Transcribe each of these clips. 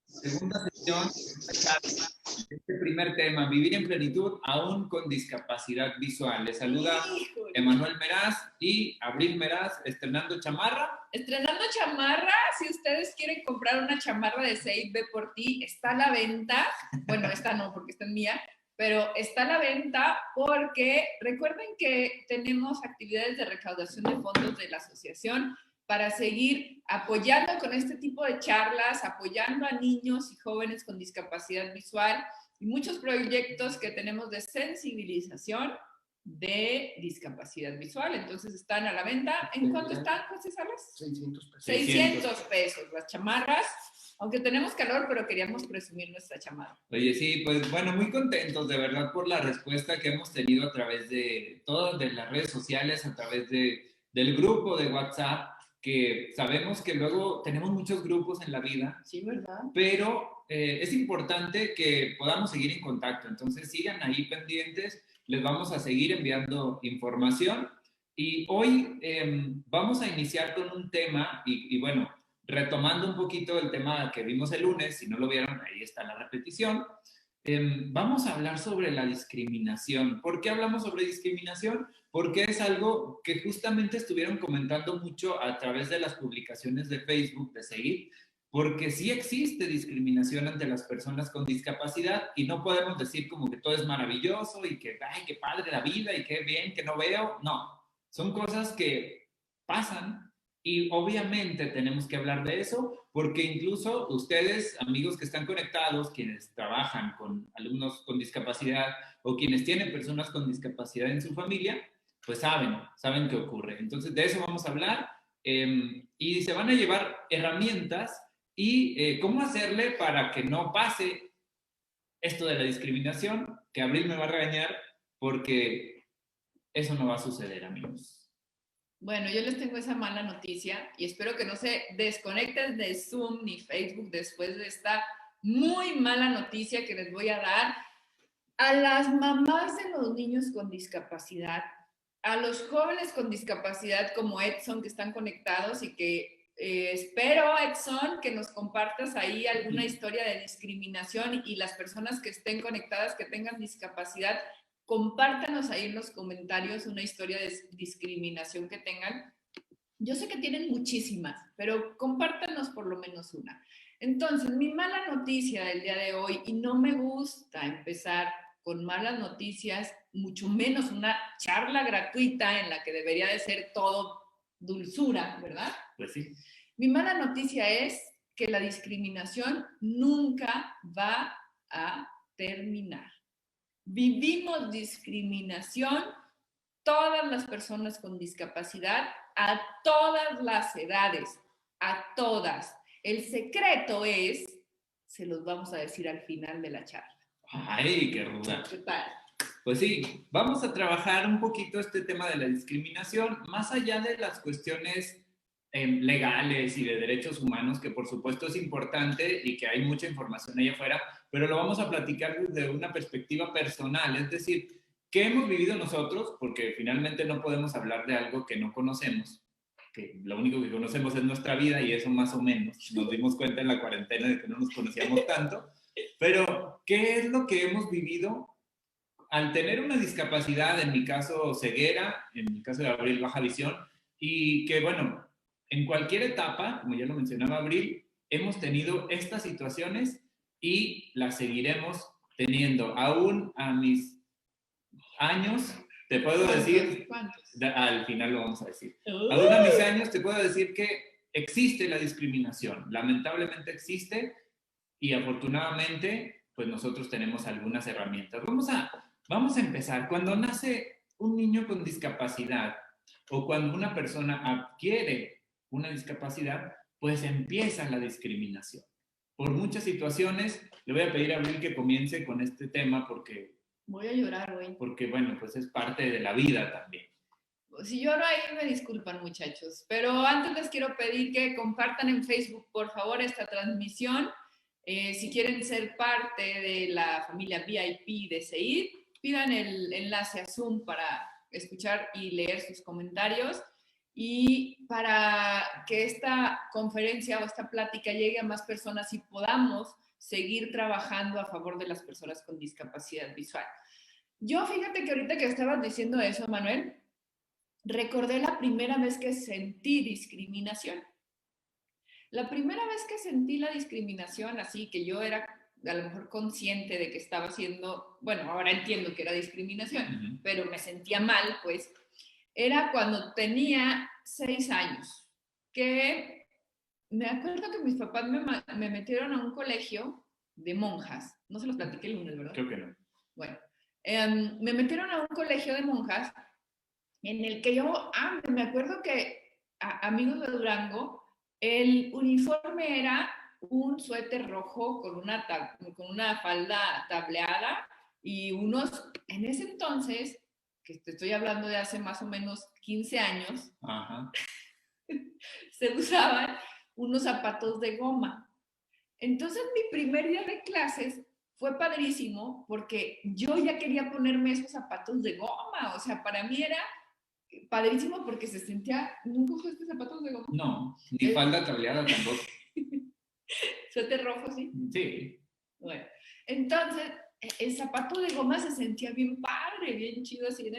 Segunda sesión, este primer tema, vivir en plenitud aún con discapacidad visual. Les saluda Emanuel Meraz y Abril Meraz, estrenando chamarra. Estrenando chamarra, si ustedes quieren comprar una chamarra de Seid, ve por ti, está a la venta. Bueno, esta no, porque esta es mía, pero está a la venta porque recuerden que tenemos actividades de recaudación de fondos de la asociación para seguir apoyando con este tipo de charlas, apoyando a niños y jóvenes con discapacidad visual y muchos proyectos que tenemos de sensibilización de discapacidad visual. Entonces están a la venta. ¿En cuánto están, José Salas? 600 pesos. 600 pesos las chamarras. Aunque tenemos calor, pero queríamos presumir nuestra chamarra. Oye, sí, pues bueno, muy contentos de verdad por la respuesta que hemos tenido a través de todas de las redes sociales, a través del grupo de WhatsApp, que sabemos que luego tenemos muchos grupos en la vida. Sí, ¿verdad? Pero es importante que podamos seguir en contacto. Entonces sigan ahí pendientes, les vamos a seguir enviando información. Y hoy vamos a iniciar con un tema y bueno, retomando un poquito el tema que vimos el lunes, si no lo vieron, ahí está la repetición. Vamos a hablar sobre la discriminación. ¿Por qué hablamos sobre discriminación? Porque es algo que justamente estuvieron comentando mucho a través de las publicaciones de Facebook, de seguir, porque sí existe discriminación ante las personas con discapacidad y no podemos decir como que todo es maravilloso y que, ay, qué padre la vida y qué bien que no veo. No, son cosas que pasan. Y obviamente tenemos que hablar de eso porque incluso ustedes, amigos que están conectados, quienes trabajan con alumnos con discapacidad o quienes tienen personas con discapacidad en su familia, pues saben qué ocurre. Entonces de eso vamos a hablar y se van a llevar herramientas y cómo hacerle para que no pase esto de la discriminación, que Abril me va a regañar porque eso no va a suceder, amigos. Bueno, yo les tengo esa mala noticia y espero que no se desconecten de Zoom ni Facebook después de esta muy mala noticia que les voy a dar a las mamás de los niños con discapacidad, a los jóvenes con discapacidad como Edson que están conectados y que espero, Edson, que nos compartas ahí alguna historia de discriminación y las personas que estén conectadas que tengan discapacidad. Compártanos ahí en los comentarios una historia de discriminación que tengan. Yo sé que tienen muchísimas, pero compártanos por lo menos una. Entonces, mi mala noticia del día de hoy, y no me gusta empezar con malas noticias, mucho menos una charla gratuita en la que debería de ser todo dulzura, ¿verdad? Pues sí. Mi mala noticia es que la discriminación nunca va a terminar. Vivimos discriminación todas las personas con discapacidad a todas las edades, a todas. El secreto es, se los vamos a decir al final de la charla. ¡Ay, qué ruda! ¿Qué tal? Pues sí, vamos a trabajar un poquito este tema de la discriminación, más allá de las cuestiones legales y de derechos humanos, que por supuesto es importante y que hay mucha información allá afuera, pero lo vamos a platicar desde una perspectiva personal, es decir, ¿qué hemos vivido nosotros? Porque finalmente no podemos hablar de algo que no conocemos, que lo único que conocemos es nuestra vida y eso más o menos. Nos dimos cuenta en la cuarentena de que no nos conocíamos tanto, pero ¿qué es lo que hemos vivido al tener una discapacidad, en mi caso ceguera, en mi caso de Abril baja visión, y que bueno, en cualquier etapa, como ya lo mencionaba Abril, hemos tenido estas situaciones y las seguiremos teniendo. Aún a mis años, te puedo decir, al final lo vamos a decir, aún a mis años te puedo decir que existe la discriminación, lamentablemente existe y afortunadamente pues nosotros tenemos algunas herramientas. Vamos a empezar. Cuando nace un niño con discapacidad o cuando una persona adquiere una discapacidad, pues empieza la discriminación. Por muchas situaciones, le voy a pedir a Abril que comience con este tema porque... Voy a llorar hoy. Porque, bueno, pues es parte de la vida también. Si lloro ahí, me disculpan, muchachos. Pero antes les quiero pedir que compartan en Facebook, por favor, esta transmisión. Si quieren ser parte de la familia VIP de Seid, pidan el enlace a Zoom para escuchar y leer sus comentarios. y para que esta conferencia o esta plática llegue a más personas y podamos seguir trabajando a favor de las personas con discapacidad visual. Yo, fíjate que ahorita que estabas diciendo eso, Manuel, recordé la primera vez que sentí discriminación. La primera vez que sentí la discriminación, así que yo era a lo mejor consciente de que estaba haciendo, bueno, ahora entiendo que era discriminación, pero me sentía mal, pues, era cuando tenía 6 años, que me acuerdo que mis papás me metieron a un colegio de monjas. No se los platiqué el lunes, ¿verdad? Creo que no. Bueno, me metieron a un colegio de monjas en el que yo, me acuerdo que, amigos de Durango, el uniforme era un suéter rojo con una falda tableada y unos, en ese entonces, que te estoy hablando de hace más o menos 15 años, Ajá. se usaban unos zapatos de goma. Entonces mi primer día de clases fue padrísimo porque yo ya quería ponerme esos zapatos de goma. O sea, para mí era padrísimo porque se sentía... ¿Nunca usaste zapatos de goma? No, ni falda tableada tampoco. ¿Suéter rojo, sí? Sí. Bueno, entonces el zapato de goma se sentía bien padre, bien chido así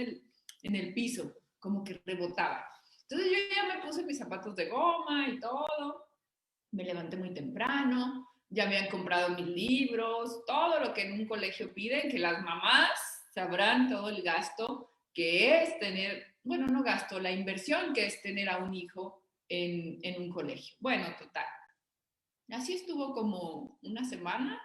en el piso, como que rebotaba. Entonces yo ya me puse mis zapatos de goma y todo, me levanté muy temprano, ya habían comprado mis libros, todo lo que en un colegio piden, que las mamás sabrán todo el gasto que es tener, bueno, no gasto, la inversión que es tener a un hijo en un colegio. Bueno, total. Así estuvo como una semana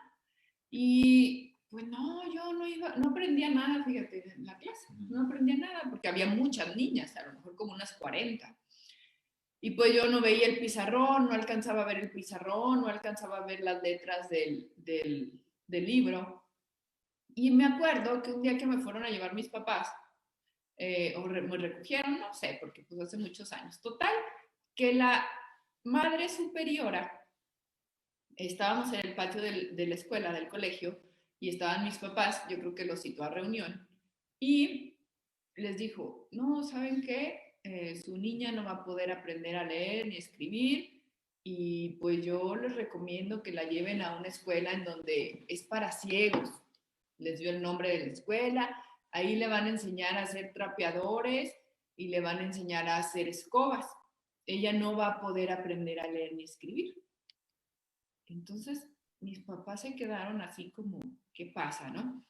y pues no, yo no aprendía nada, fíjate, en la clase, no aprendía nada porque había muchas niñas, a lo mejor como unas 40. Y pues yo no veía el pizarrón, no alcanzaba a ver el pizarrón, no alcanzaba a ver las letras del libro. Y me acuerdo que un día que me fueron a llevar mis papás, me recogieron, no sé, porque pues hace muchos años. Total, que la madre superiora, estábamos en el patio de la escuela, del colegio, y estaban mis papás, yo creo que los citó a reunión, y les dijo, no, ¿saben qué? Su niña no va a poder aprender a leer ni escribir, y pues yo les recomiendo que la lleven a una escuela en donde es para ciegos. Les dio el nombre de la escuela, ahí le van a enseñar a ser trapeadores y le van a enseñar a hacer escobas. Ella no va a poder aprender a leer ni escribir. Entonces, mis papás se quedaron así como, ¿qué pasa, no?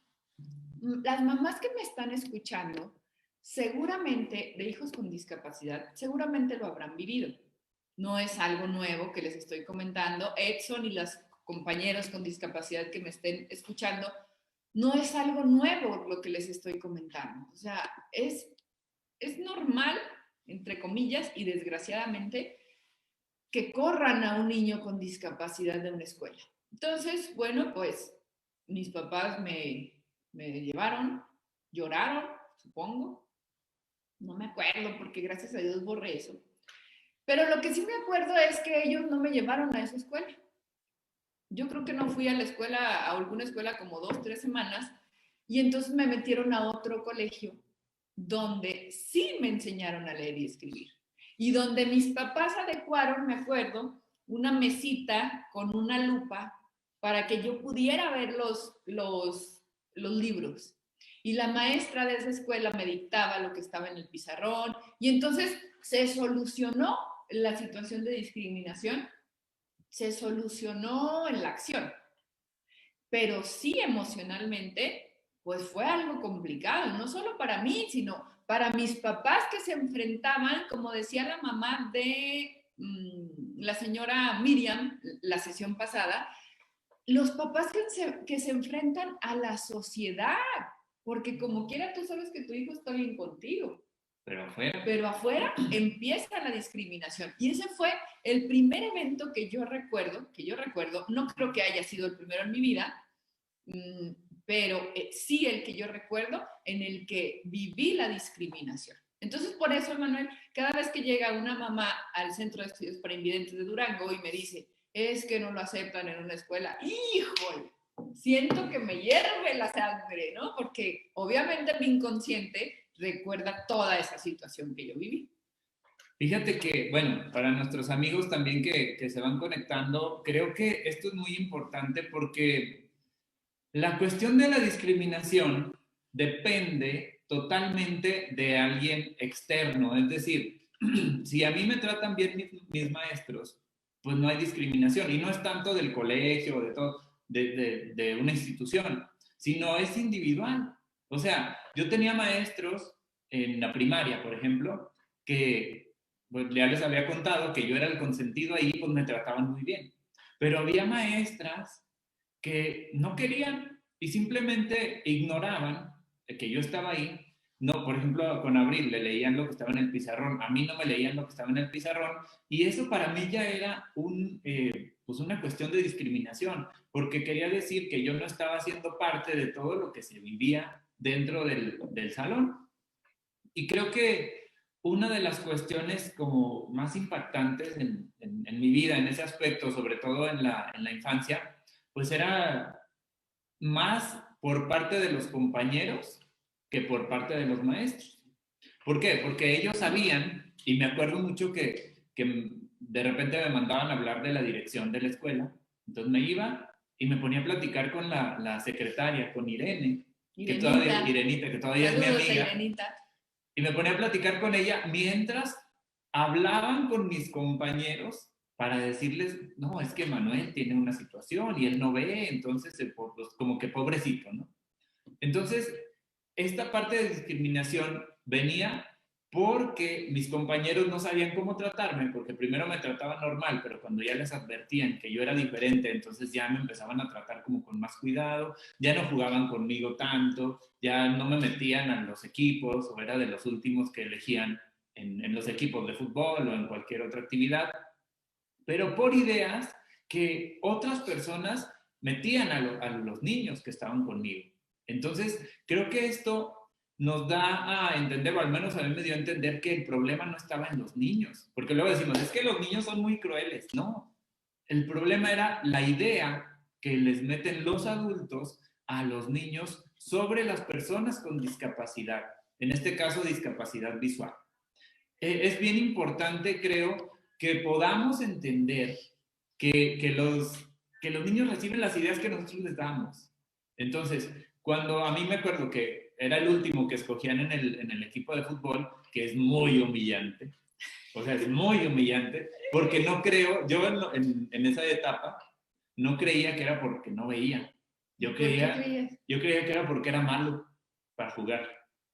Las mamás que me están escuchando, seguramente, de hijos con discapacidad, seguramente lo habrán vivido. No es algo nuevo que les estoy comentando. Edson y los compañeros con discapacidad que me estén escuchando, no es algo nuevo lo que les estoy comentando. O sea, es normal, entre comillas, y desgraciadamente, que corran a un niño con discapacidad de una escuela. Entonces, bueno, pues mis papás me llevaron, lloraron, supongo. No me acuerdo porque gracias a Dios borré eso. Pero lo que sí me acuerdo es que ellos no me llevaron a esa escuela. Yo creo que no fui a la escuela, a alguna escuela como 2, 3 semanas, y entonces me metieron a otro colegio donde sí me enseñaron a leer y escribir. Y donde mis papás adecuaron, me acuerdo, una mesita con una lupa para que yo pudiera ver los libros. Y la maestra de esa escuela me dictaba lo que estaba en el pizarrón. Y entonces se solucionó la situación de discriminación, se solucionó en la acción. Pero sí emocionalmente, pues fue algo complicado, no solo para mí, sino para mis papás que se enfrentaban, como decía la mamá de la señora Miriam, la sesión pasada, los papás que se enfrentan a la sociedad, porque como quiera tú sabes que tu hijo está bien contigo. Pero afuera empieza la discriminación. Y ese fue el primer evento que yo recuerdo, no creo que haya sido el primero en mi vida, pero sí el que yo recuerdo en el que viví la discriminación. Entonces, por eso, Manuel, cada vez que llega una mamá al Centro de Estudios para Invidentes de Durango y me dice, es que no lo aceptan en una escuela, ¡híjole! Siento que me hierve la sangre, ¿no? Porque obviamente mi inconsciente recuerda toda esa situación que yo viví. Fíjate que, bueno, para nuestros amigos también que se van conectando, creo que esto es muy importante porque la cuestión de la discriminación depende totalmente de alguien externo. Es decir, si a mí me tratan bien mis maestros, pues no hay discriminación. Y no es tanto del colegio, de todo, de una institución, sino es individual. O sea, yo tenía maestros en la primaria, por ejemplo, que pues, ya les había contado que yo era el consentido ahí, pues me trataban muy bien. Pero había maestras que no querían y simplemente ignoraban que yo estaba ahí. No, por ejemplo, con Abril le leían lo que estaba en el pizarrón, a mí no me leían lo que estaba en el pizarrón, y eso para mí ya era pues una cuestión de discriminación, porque quería decir que yo no estaba haciendo parte de todo lo que se vivía dentro del salón. Y creo que una de las cuestiones como más impactantes en mi vida, en ese aspecto, sobre todo en la infancia, pues era más por parte de los compañeros que por parte de los maestros. ¿Por qué? Porque ellos sabían, y me acuerdo mucho que de repente me mandaban a hablar de la dirección de la escuela, entonces me iba y me ponía a platicar con la secretaria, con Irene, Irenita, que todavía es mi Saludos a amiga, Irenita. y me ponía a platicar con ella mientras hablaban con mis compañeros para decirles, no, es que Manuel tiene una situación y él no ve, entonces pues, como que pobrecito, ¿no? Entonces, esta parte de discriminación venía porque mis compañeros no sabían cómo tratarme, porque primero me trataban normal, pero cuando ya les advertían que yo era diferente, entonces ya me empezaban a tratar como con más cuidado, ya no jugaban conmigo tanto, ya no me metían a los equipos, o era de los últimos que elegían en los equipos de fútbol o en cualquier otra actividad, pero por ideas que otras personas metían a los niños que estaban conmigo. Entonces, creo que esto nos da a entender, o al menos a mí me dio a entender que el problema no estaba en los niños, porque luego decimos, es que los niños son muy crueles. No, el problema era la idea que les meten los adultos a los niños sobre las personas con discapacidad, en este caso discapacidad visual. Es bien importante, creo, que podamos entender que los niños reciben las ideas que nosotros les damos. Entonces, cuando a mí me acuerdo que era el último que escogían en el equipo de fútbol, que es muy humillante, o sea, es muy humillante, porque no creo, yo en esa etapa no creía que era porque no veía. Yo ¿Por qué creía, creías? yo creía que era porque era malo para jugar.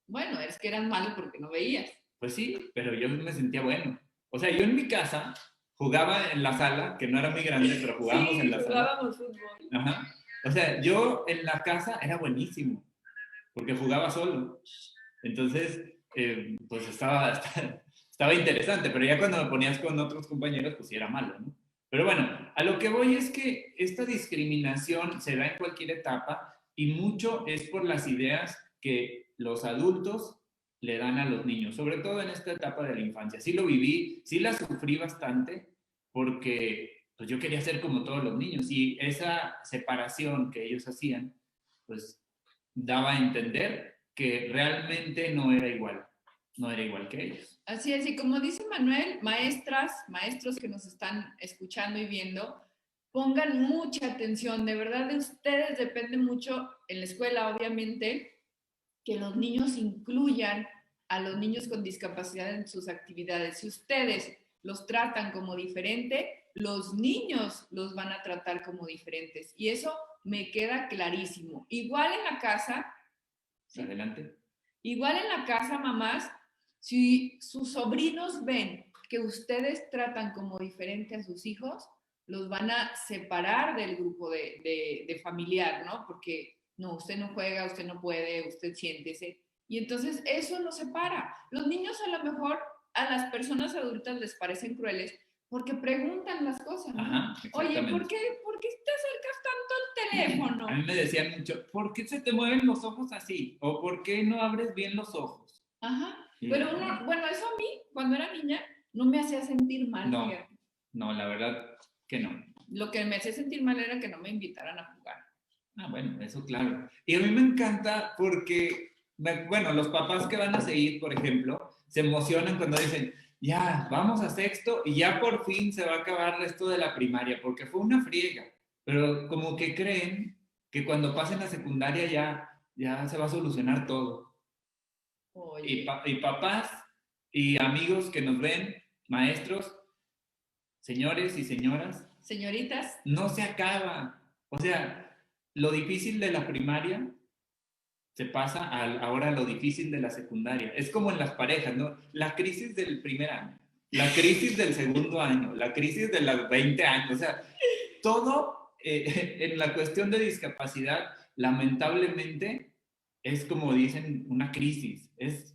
Bueno, es que eran malos porque no veías. Pues sí, pero yo me sentía bueno. O sea, yo en mi casa jugaba en la sala, que no era muy grande, pero jugábamos Sí, en la sala. jugábamos fútbol. Ajá. O sea, yo en la casa era buenísimo, porque jugaba solo. Entonces, pues estaba interesante, pero ya cuando me ponías con otros compañeros, pues sí era malo, ¿no? Pero bueno, a lo que voy es que esta discriminación se da en cualquier etapa y mucho es por las ideas que los adultos le dan a los niños, sobre todo en esta etapa de la infancia. Sí lo viví, sí la sufrí bastante porque pues yo quería ser como todos los niños y esa separación que ellos hacían, pues daba a entender que realmente no era igual que ellos. Así es, y como dice Manuel, maestras, maestros que nos están escuchando y viendo, pongan mucha atención, de verdad de ustedes depende mucho en la escuela, obviamente, que los niños incluyan a los niños con discapacidad en sus actividades. Si ustedes los tratan como diferente, los niños los van a tratar como diferentes. Y eso me queda clarísimo. Igual en la casa, ¿sí? Adelante. Igual en la casa, mamás, si sus sobrinos ven que ustedes tratan como diferente a sus hijos, los van a separar del grupo de familiar, ¿no? Porque no, usted no juega, usted no puede, usted siéntese. Y entonces eso los separa. Los niños a lo mejor a las personas adultas les parecen crueles porque preguntan las cosas, ¿no? Ajá, oye, ¿por qué te acercas tanto al teléfono? A mí me decían mucho, ¿por qué se te mueven los ojos así? ¿O por qué no abres bien los ojos? Ajá. Pero bueno, eso a mí, cuando era niña, no me hacía sentir mal. No, no, la verdad que no. Lo que me hacía sentir mal era que no me invitaran a jugar. Ah, bueno, eso claro. Y a mí me encanta porque, bueno, los papás que van a seguir, por ejemplo, se emocionan cuando dicen, ya, vamos a sexto y ya por fin se va a acabar esto de la primaria, porque fue una friega. Pero como que creen que cuando pasen la secundaria ya se va a solucionar todo. Oye, Y papás y amigos que nos ven, maestros, señores y señoras, señoritas, no se acaba. O sea, lo difícil de la primaria se pasa ahora a lo difícil de la secundaria. Es como en las parejas, ¿no? La crisis del primer año, la crisis del segundo año, la crisis de los 20 años. O sea, todo en la cuestión de discapacidad, lamentablemente, es como dicen, una crisis, es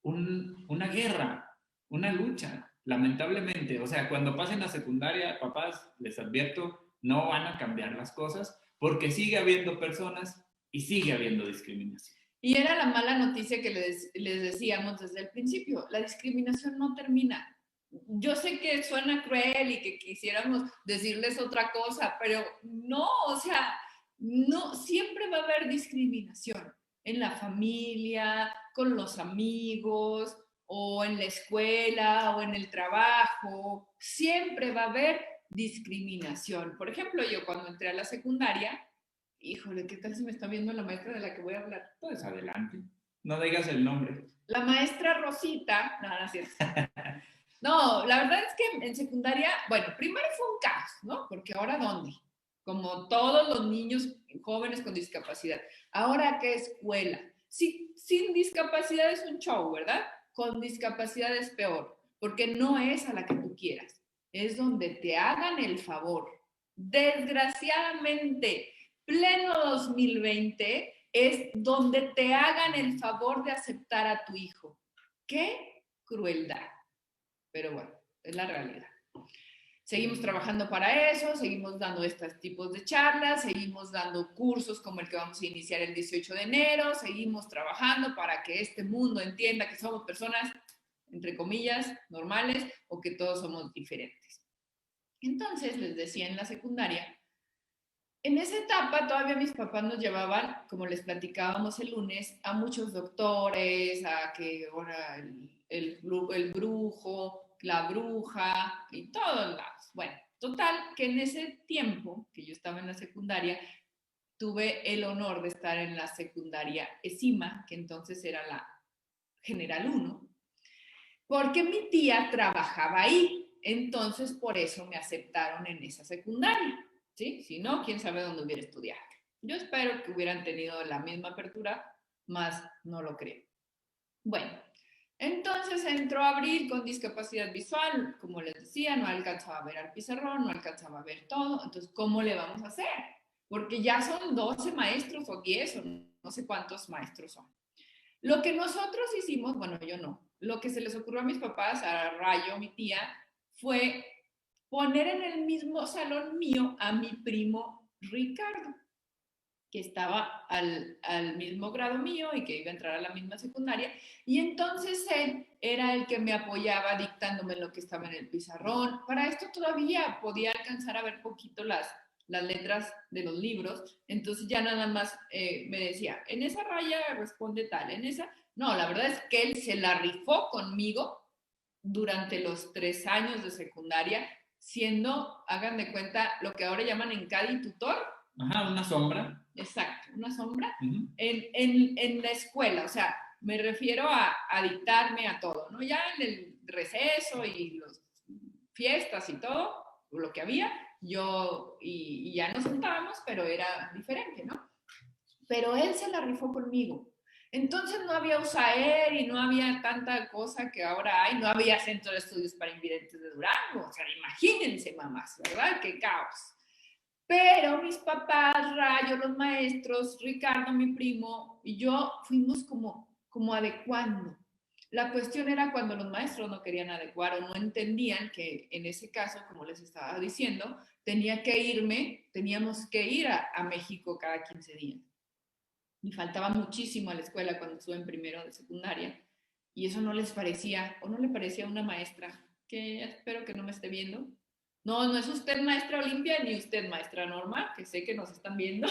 una guerra, una lucha, lamentablemente. O sea, cuando pasen a secundaria, papás, les advierto, no van a cambiar las cosas porque sigue habiendo personas y sigue habiendo discriminación. y era la mala noticia que les decíamos desde el principio, la discriminación no termina. Yo sé que suena cruel y que quisiéramos decirles otra cosa, pero no, o sea, no, siempre va a haber discriminación en la familia, con los amigos, o en la escuela, o en el trabajo, siempre va a haber discriminación. Por ejemplo, yo cuando entré a la secundaria, híjole, ¿qué tal si me está viendo la maestra de la que voy a hablar? Pues adelante, no digas el nombre. La maestra Rosita, no, no es cierto. No, la verdad es que en secundaria, bueno, primero fue un caos, ¿no? Porque ahora ¿dónde? Como todos los niños jóvenes con discapacidad. Ahora, ¿qué escuela? Sí, sin discapacidad es un show, ¿verdad? Con discapacidad es peor, porque no es a la que tú quieras, es donde te hagan el favor. Desgraciadamente, pleno 2020 es donde te hagan el favor de aceptar a tu hijo. ¡Qué crueldad! Pero bueno, es la realidad. Seguimos trabajando para eso, seguimos dando estos tipos de charlas, seguimos dando cursos como el que vamos a iniciar el 18 de enero, seguimos trabajando para que este mundo entienda que somos personas, entre comillas, normales o que todos somos diferentes. Entonces, les decía en la secundaria, en esa etapa todavía mis papás nos llevaban, como les platicábamos el lunes, a muchos doctores, a que ahora el brujo, la bruja y todos lados. Bueno, total, que en ese tiempo que yo estaba en la secundaria, tuve el honor de estar en la secundaria ESIMA, que entonces era la General 1, porque mi tía trabajaba ahí. Entonces, por eso me aceptaron en esa secundaria. ¿Sí? Si no, quién sabe dónde hubiera estudiado. Yo espero que hubieran tenido la misma apertura, más no lo creo. Bueno, entonces entró Abril con discapacidad visual, como les decía, no alcanzaba a ver al pizarrón, no alcanzaba a ver todo, entonces, ¿cómo le vamos a hacer? Porque ya son 12 maestros o 10 o no sé cuántos maestros son. Lo que nosotros hicimos, bueno, yo no, lo que se les ocurrió a mis papás, a Rayo, mi tía, fue poner en el mismo salón mío a mi primo Ricardo, que estaba al mismo grado mío y que iba a entrar a la misma secundaria. Y entonces él era el que me apoyaba dictándome lo que estaba en el pizarrón. Para esto todavía podía alcanzar a ver poquito las letras de los libros. Entonces ya nada más me decía, en esa raya responde tal, en esa... No, la verdad es que él se la rifó conmigo durante los 3 años de secundaria, siendo, hagan de cuenta, lo que ahora llaman en Cádiz tutor. Ajá, una sombra. Exacto, una sombra en la escuela, o sea, me refiero a dictarme a todo, ¿no? Ya en el receso y las fiestas y todo, lo que había, yo y ya nos sentábamos, pero era diferente, ¿no? Pero él se la rifó conmigo. Entonces no había USAER y no había tanta cosa que ahora hay, no había centro de estudios para invidentes de Durango, o sea, imagínense, mamás, ¿verdad? ¡Qué caos! Pero mis papás, Rayo, los maestros, Ricardo, mi primo, y yo fuimos como adecuando. La cuestión era cuando los maestros no querían adecuar o no entendían que en ese caso, como les estaba diciendo, teníamos que ir a México cada 15 días. Me faltaba muchísimo a la escuela cuando estuve en primero de secundaria y eso no les parecía, o no le parecía a una maestra, que espero que no me esté viendo. No, no es usted maestra Olimpia ni usted maestra Norma, que sé que nos están viendo.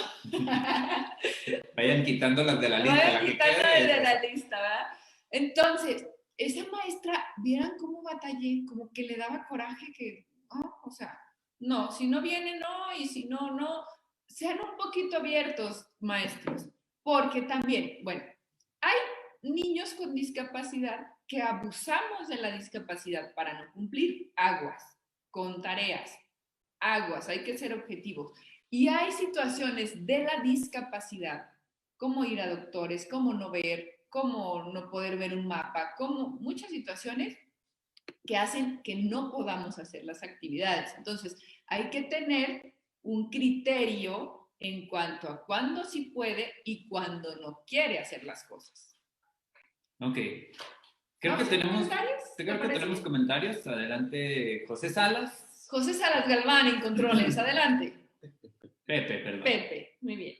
Vayan quitándolas de la lista. Vayan quitándolas de la lista, ¿verdad? Entonces, esa maestra, vieran cómo batallé, como que le daba coraje que, o sea, no, si no viene, no, y si no, no. Sean un poquito abiertos, maestros, porque también, bueno, hay niños con discapacidad que abusamos de la discapacidad para no cumplir aguas, con tareas, aguas, hay que ser objetivos. Y hay situaciones de la discapacidad, como ir a doctores, como no ver, como no poder ver un mapa, como muchas situaciones que hacen que no podamos hacer las actividades. Entonces, hay que tener un criterio en cuanto a cuándo sí puede y cuándo no quiere hacer las cosas. Ok. Creo que tenemos comentarios. Adelante, José Salas. José Salas Galván en controles. Adelante. Pepe, perdón. Pepe, muy bien.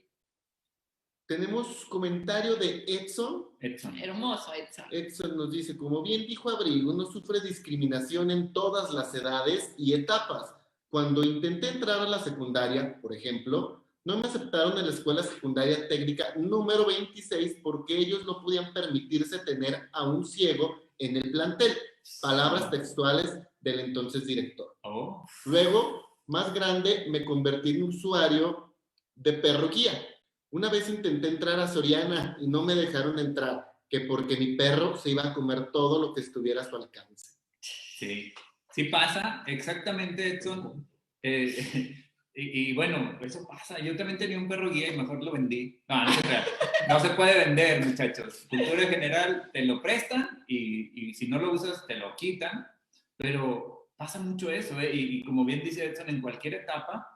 Tenemos comentario de Edson. Hermoso, Edson. Edson nos dice, como bien dijo Abril, uno sufre discriminación en todas las edades y etapas. Cuando intenté entrar a la secundaria, por ejemplo, no me aceptaron en la escuela secundaria técnica número 26 porque ellos no podían permitirse tener a un ciego en el plantel. Palabras textuales del entonces director. Oh. Luego, más grande, me convertí en usuario de perro guía. Una vez intenté entrar a Soriana y no me dejaron entrar, que porque mi perro se iba a comer todo lo que estuviera a su alcance. Sí, sí pasa, exactamente, Edson. Y bueno, eso pasa. Yo también tenía un perro guía y mejor lo vendí. No se crea. No se puede vender, muchachos. Cultura general, te lo prestan y si no lo usas, te lo quitan. Pero pasa mucho eso, ¿eh? Y como bien dice Edson, en cualquier etapa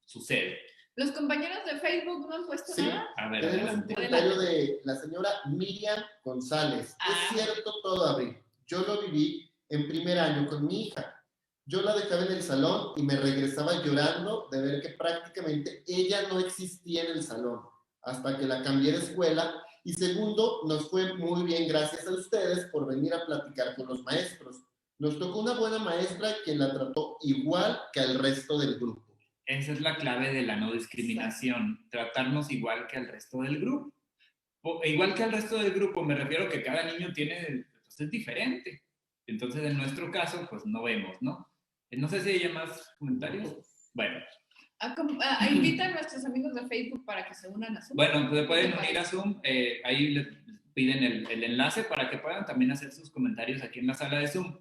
sucede. ¿Los compañeros de Facebook no han puesto nada? A ver, tenemos un comentario de la señora Miriam González. Es cierto todo, Abril. Yo lo viví en primer año con mi hija. Yo la dejaba en el salón y me regresaba llorando de ver que prácticamente ella no existía en el salón hasta que la cambié de escuela. Y segundo, nos fue muy bien gracias a ustedes por venir a platicar con los maestros. Nos tocó una buena maestra quien la trató igual que al resto del grupo. Esa es la clave de la no discriminación, tratarnos igual que al resto del grupo. Igual que al resto del grupo, me refiero a que cada niño tiene, pues es diferente. Entonces, en nuestro caso, pues no vemos, ¿no? No sé si hay más comentarios. Bueno. Invita a nuestros amigos de Facebook para que se unan a Zoom. Bueno, pues pueden unir a Zoom. Ahí les piden el enlace para que puedan también hacer sus comentarios aquí en la sala de Zoom.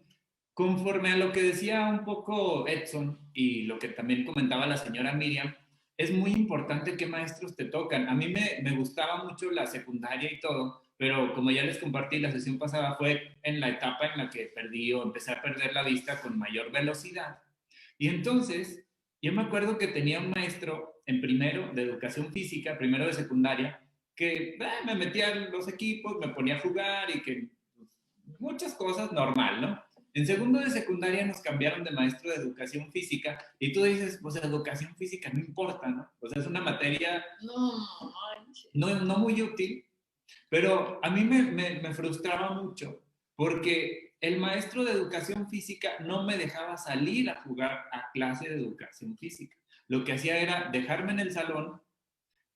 Conforme a lo que decía un poco Edson y lo que también comentaba la señora Miriam, es muy importante qué maestros te tocan. A mí me gustaba mucho la secundaria y todo, pero como ya les compartí, la sesión pasada fue en la etapa en la que perdí o empecé a perder la vista con mayor velocidad. Y entonces, yo me acuerdo que tenía un maestro en primero de educación física, primero de secundaria, que me metía en los equipos, me ponía a jugar y que muchas cosas normal, ¿no? En segundo de secundaria nos cambiaron de maestro de educación física y tú dices, pues educación física no importa, ¿no? O sea, es una materia no muy útil, pero a mí me frustraba mucho porque el maestro de educación física no me dejaba salir a jugar a clase de educación física. Lo que hacía era dejarme en el salón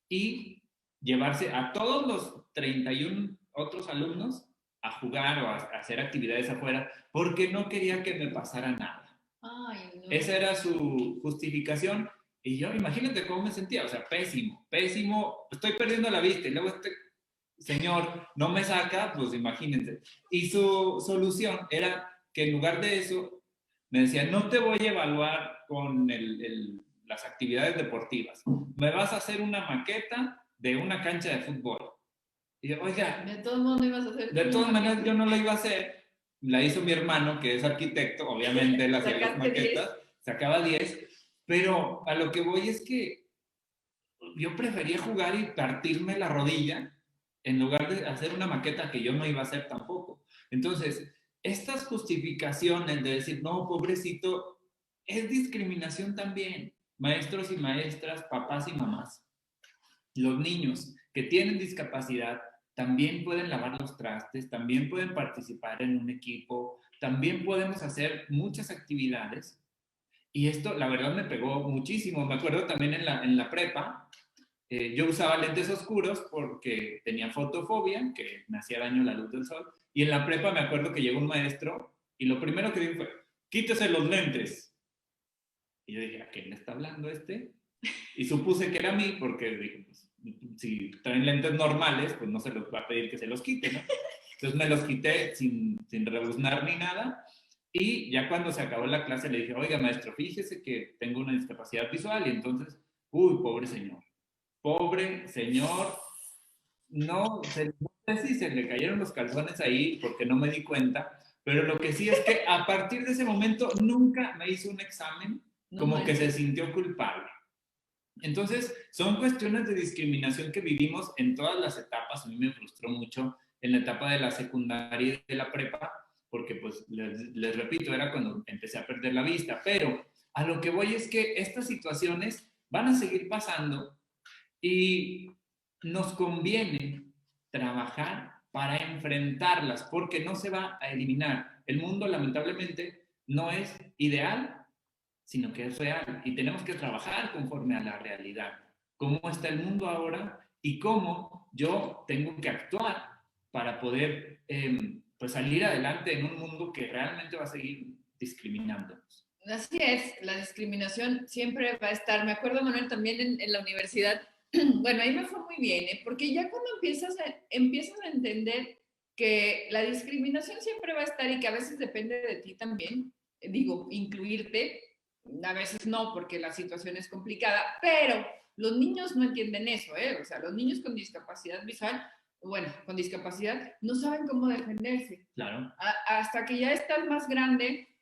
y llevarse a todos los 31 otros alumnos a jugar o a hacer actividades afuera porque no quería que me pasara nada. Ay, no. Esa era su justificación y yo, imagínate cómo me sentía, o sea, pésimo, estoy perdiendo la vista y luego este señor no me saca, pues imagínense. Y su solución era que en lugar de eso me decía, no te voy a evaluar con las actividades deportivas, me vas a hacer una maqueta de una cancha de fútbol. Y yo, oiga, de todos modos no ibas a hacer. De todas maneras yo no la iba a hacer, la hizo mi hermano que es arquitecto, obviamente él hacía las maquetas, sacaba 10, pero a lo que voy es que yo prefería jugar y partirme la rodilla en lugar de hacer una maqueta que yo no iba a hacer tampoco. Entonces, estas justificaciones de decir, no, pobrecito, es discriminación también. Maestros y maestras, papás y mamás. Los niños que tienen discapacidad también pueden lavar los trastes, también pueden participar en un equipo, también podemos hacer muchas actividades. Y esto, la verdad, me pegó muchísimo. Me acuerdo también en la prepa, Yo usaba lentes oscuros porque tenía fotofobia, que me hacía daño la luz del sol. Y en la prepa me acuerdo que llegó un maestro y lo primero que dijo fue, quítese los lentes. Y yo dije, ¿a quién le está hablando este? Y supuse que era a mí porque dije, pues, si traen lentes normales, pues no se los va a pedir que se los quite, ¿no? Entonces me los quité sin rebuznar ni nada. Y ya cuando se acabó la clase le dije, oiga, maestro, fíjese que tengo una discapacidad visual. Y entonces, uy, pobre señor, no sé si se le cayeron los calzones ahí porque no me di cuenta, pero lo que sí es que a partir de ese momento nunca me hizo un examen, como que se sintió culpable. Entonces, son cuestiones de discriminación que vivimos en todas las etapas. A mí me frustró mucho en la etapa de la secundaria y de la prepa, porque pues les repito, era cuando empecé a perder la vista, pero a lo que voy es que estas situaciones van a seguir pasando y nos conviene trabajar para enfrentarlas, porque no se va a eliminar. El mundo, lamentablemente, no es ideal, sino que es real y tenemos que trabajar conforme a la realidad. ¿Cómo está el mundo ahora y cómo yo tengo que actuar para poder pues salir adelante en un mundo que realmente va a seguir discriminándonos? Así es, la discriminación siempre va a estar. Me acuerdo, Manuel, también en la universidad, bueno, ahí me fue muy bien, porque ya cuando empiezas a entender que la discriminación siempre va a estar y que a veces depende de ti también, digo, incluirte, a veces no, porque la situación es complicada, pero los niños no entienden eso, ¿eh? O sea, los niños con discapacidad visual, bueno, con discapacidad, no saben cómo defenderse. Claro. Hasta que ya estás más grande,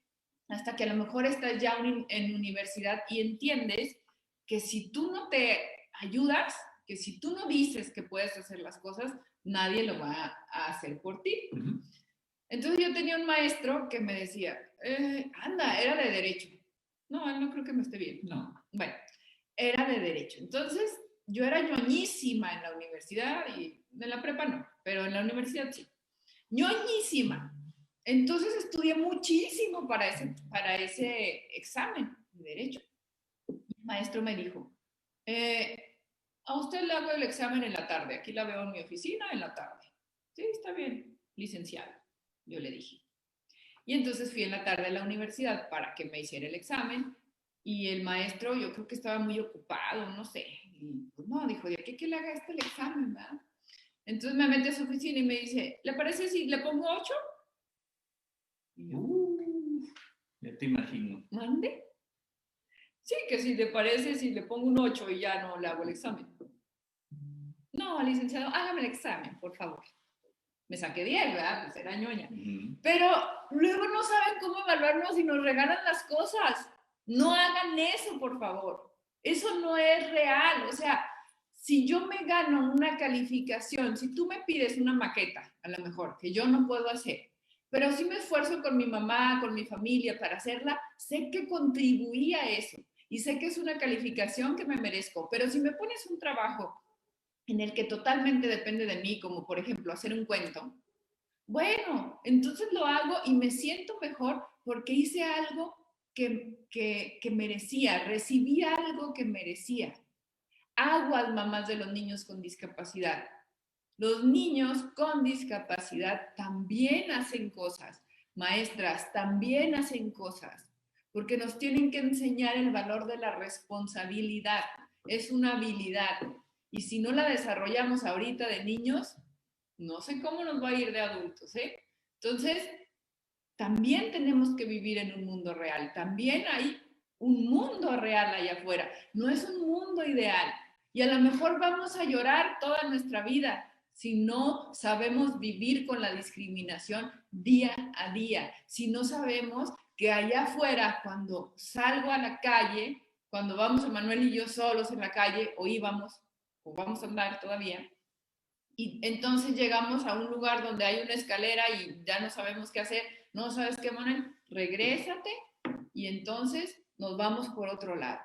hasta que a lo mejor estás ya en universidad y entiendes que si tú no te ayudas, que si tú no dices que puedes hacer las cosas, nadie lo va a hacer por ti. Uh-huh. Entonces yo tenía un maestro que me decía, anda, era de derecho. No, él no creo que me esté bien. No. Bueno, era de derecho. Entonces yo era ñoñísima en la universidad y en la prepa no, pero en la universidad sí. ñoñísima. Entonces estudié muchísimo para ese examen de derecho. El maestro me dijo, a usted le hago el examen en la tarde, aquí la veo en mi oficina en la tarde. Sí, está bien, licenciado, yo le dije. Y entonces fui en la tarde a la universidad para que me hiciera el examen y el maestro yo creo que estaba muy ocupado, no sé. Y pues no, dijo, de aquí que le haga el examen, ¿verdad? Entonces me mete a su oficina y me dice, ¿le parece si le pongo 8? Ya te imagino. ¿Mande? Sí, que si te parece, si le pongo un 8 y ya no le hago el examen. No, licenciado, hágame el examen, por favor. Me saqué 10, ¿verdad? Pues era ñoña. Uh-huh. Pero luego no saben cómo evaluarnos y nos regalan las cosas. No hagan eso, por favor. Eso no es real. O sea, si yo me gano una calificación, si tú me pides una maqueta, a lo mejor, que yo no puedo hacer, pero si me esfuerzo con mi mamá, con mi familia para hacerla, sé que contribuí a eso y sé que es una calificación que me merezco. Pero si me pones un trabajo en el que totalmente depende de mí, como por ejemplo hacer un cuento, bueno, entonces lo hago y me siento mejor porque hice algo que merecía, recibí algo que merecía. Aguas, mamás de los niños con discapacidad. Los niños con discapacidad también hacen cosas. Maestras también hacen cosas, porque nos tienen que enseñar el valor de la responsabilidad. Es una habilidad. Y si no la desarrollamos ahorita de niños, no sé cómo nos va a ir de adultos, ¿eh? Entonces, también tenemos que vivir en un mundo real. También hay un mundo real allá afuera. No es un mundo ideal. Y a lo mejor vamos a llorar toda nuestra vida si no sabemos vivir con la discriminación día a día. Si no sabemos que allá afuera, cuando salgo a la calle, cuando vamos Manuel y yo solos en la calle, o íbamos, o vamos a andar todavía, y entonces llegamos a un lugar donde hay una escalera y ya no sabemos qué hacer. No sabes qué, Manuel, regrésate y entonces nos vamos por otro lado.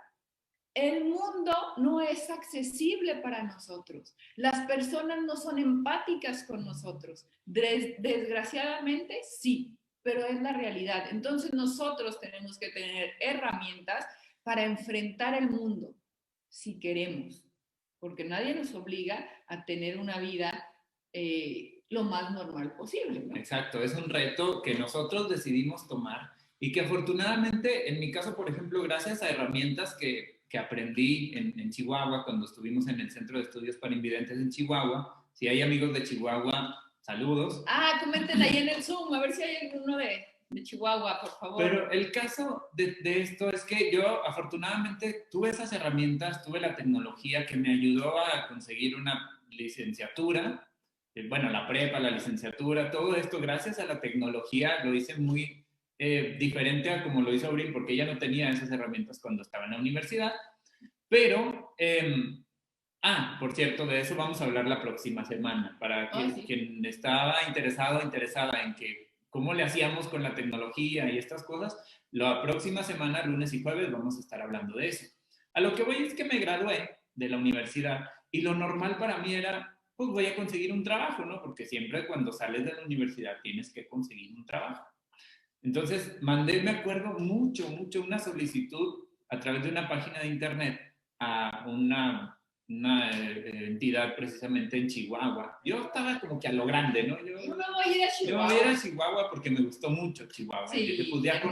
El mundo no es accesible para nosotros. Las personas no son empáticas con nosotros. Desgraciadamente, sí, pero es la realidad. Entonces nosotros tenemos que tener herramientas para enfrentar el mundo, si queremos. porque nadie nos obliga a tener una vida lo más normal posible, ¿no? Exacto, es un reto que nosotros decidimos tomar y que afortunadamente, en mi caso, por ejemplo, gracias a herramientas que aprendí en Chihuahua, cuando estuvimos en el Centro de Estudios para Invidentes en Chihuahua, si hay amigos de Chihuahua, saludos. Comenten ahí en el Zoom, a ver si hay alguno de Chihuahua, por favor. Pero el caso de esto es que yo afortunadamente tuve esas herramientas, tuve la tecnología que me ayudó a conseguir una licenciatura, bueno, la prepa, la licenciatura, todo esto gracias a la tecnología lo hice muy diferente a como lo hizo Abril, porque ella no tenía esas herramientas cuando estaba en la universidad. Pero, por cierto, de eso vamos a hablar la próxima semana, para quien estaba interesada en que cómo le hacíamos con la tecnología y estas cosas, la próxima semana, lunes y jueves, vamos a estar hablando de eso. A lo que voy es que me gradué de la universidad y lo normal para mí era, pues voy a conseguir un trabajo, ¿no? Porque siempre cuando sales de la universidad tienes que conseguir un trabajo. Entonces, mandé, me acuerdo mucho, una solicitud a través de una página de internet a una entidad precisamente en Chihuahua. Yo estaba como que a lo grande, ¿no? Yo me voy a ir a Chihuahua. Yo me voy a ir a Chihuahua porque me gustó mucho Chihuahua. Sí, y dije, pues ya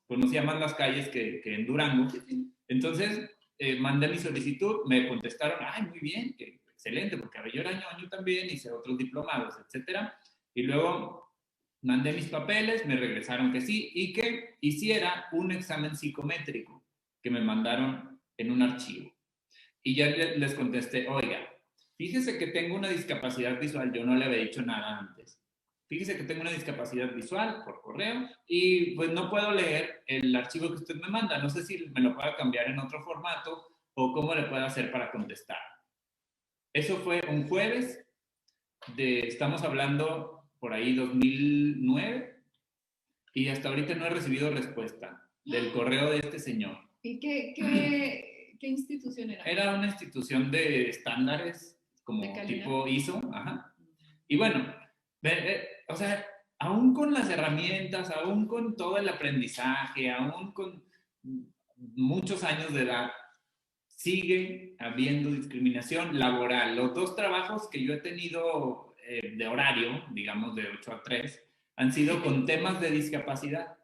conocía más las calles que en Durango. Entonces, mandé mi solicitud, me contestaron, ay, muy bien, que excelente, porque yo era año también, hice otros diplomados, etcétera. Y luego mandé mis papeles, me regresaron que sí, y que hiciera un examen psicométrico que me mandaron en un archivo. Y ya les contesté, oiga, fíjese que tengo una discapacidad visual, yo no le había dicho nada antes. Fíjese que tengo una discapacidad visual por correo y pues no puedo leer el archivo que usted me manda. No sé si me lo pueda cambiar en otro formato o cómo le puedo hacer para contestar. Eso fue un jueves, estamos hablando por ahí 2009, y hasta ahorita no he recibido respuesta del correo de este señor. ¿Y qué institución era? Era una institución de estándares como tipo ISO, ajá. Y bueno, o sea, aún con las herramientas, aún con todo el aprendizaje, aún con muchos años de edad, sigue habiendo discriminación laboral. Los dos trabajos que yo he tenido de horario, digamos de 8 a 3, han sido con temas de discapacidad.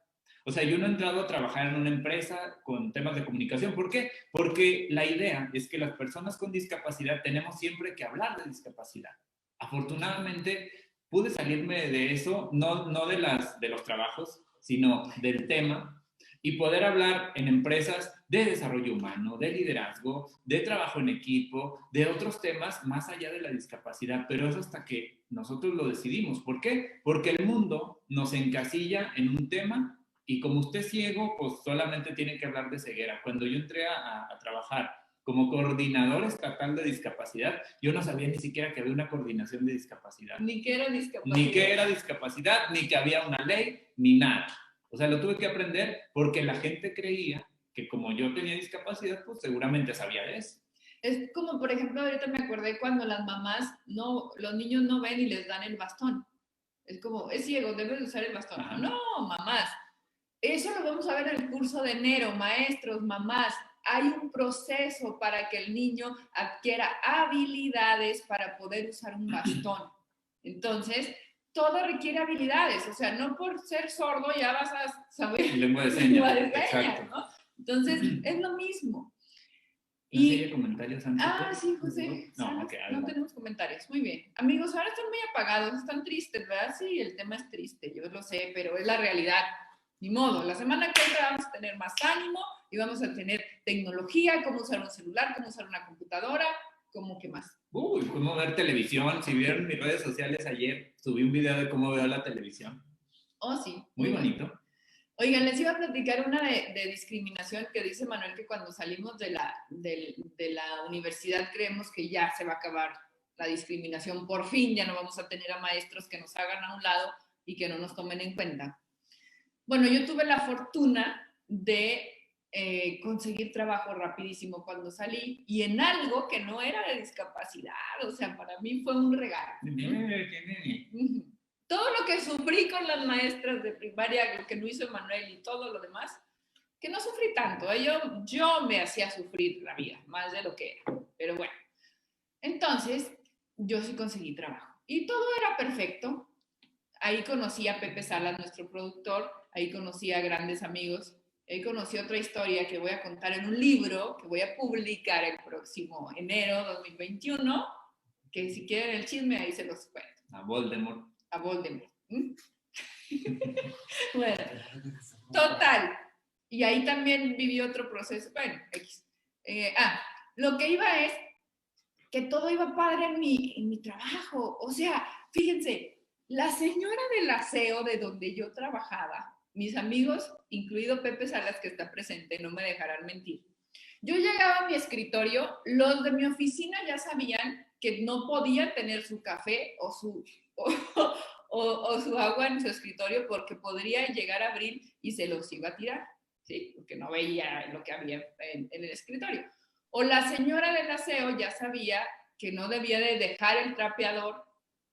O sea, yo no he entrado a trabajar en una empresa con temas de comunicación. ¿Por qué? Porque la idea es que las personas con discapacidad tenemos siempre que hablar de discapacidad. Afortunadamente, pude salirme de eso, no de los trabajos, sino del tema, y poder hablar en empresas de desarrollo humano, de liderazgo, de trabajo en equipo, de otros temas más allá de la discapacidad, pero eso hasta que nosotros lo decidimos. ¿Por qué? Porque el mundo nos encasilla en un tema y como usted es ciego, pues solamente tiene que hablar de ceguera. Cuando yo entré a trabajar como coordinador estatal de discapacidad, yo no sabía ni siquiera que había una coordinación de discapacidad. Ni que era discapacidad. Ni que era discapacidad, ni que había una ley, ni nada. O sea, lo tuve que aprender porque la gente creía que como yo tenía discapacidad, pues seguramente sabía de eso. Es como, por ejemplo, ahorita me acordé cuando las mamás, los niños no ven y les dan el bastón. Es como, es ciego, debes usar el bastón. Ajá. No, mamás. Eso lo vamos a ver en el curso de enero. Maestros, mamás, hay un proceso para que el niño adquiera habilidades para poder usar un bastón. Entonces, todo requiere habilidades, o sea, no por ser sordo ya vas a saber lengua de señas, exacto, ¿no? Entonces, es lo mismo. ¿No sigue comentarios antes? Sí, José. No, okay, no tenemos comentarios. Muy bien. Amigos, ahora están muy apagados, están tristes, ¿verdad? Sí, el tema es triste, yo lo sé, pero es la realidad. Ni modo, la semana que entra vamos a tener más ánimo y vamos a tener tecnología, cómo usar un celular, cómo usar una computadora, ¿cómo qué más? Cómo ver televisión. Si vieron mis redes sociales ayer, subí un video de cómo veo la televisión. Oh, sí. Muy bonito. Oigan, les iba a platicar una de discriminación que dice Manuel que cuando salimos de la universidad creemos que ya se va a acabar la discriminación. Por fin ya no vamos a tener a maestros que nos hagan a un lado y que no nos tomen en cuenta. Bueno, yo tuve la fortuna de conseguir trabajo rapidísimo cuando salí y en algo que no era de discapacidad, o sea, para mí fue un regalo. Todo lo que sufrí con las maestras de primaria, lo que no hizo Emanuel y todo lo demás, que no sufrí tanto, yo me hacía sufrir la vida, más de lo que era, pero bueno. Entonces, yo sí conseguí trabajo. Y todo era perfecto. Ahí conocí a Pepe Salas, nuestro productor, ahí conocí a grandes amigos, ahí conocí otra historia que voy a contar en un libro que voy a publicar el próximo enero 2021, que si quieren el chisme ahí se los cuento. A Voldemort. A Voldemort. Bueno, total. Y ahí también viví otro proceso. Bueno, lo que iba es que todo iba padre en mi trabajo. O sea, fíjense, la señora del aseo de donde yo trabajaba, mis amigos, incluido Pepe Salas, que está presente, no me dejarán mentir. Yo llegaba a mi escritorio, los de mi oficina ya sabían que no podía tener su café o su agua en su escritorio porque podría llegar a abrir y se los iba a tirar, ¿sí? Porque no veía lo que había en el escritorio. O la señora del aseo ya sabía que no debía de dejar el trapeador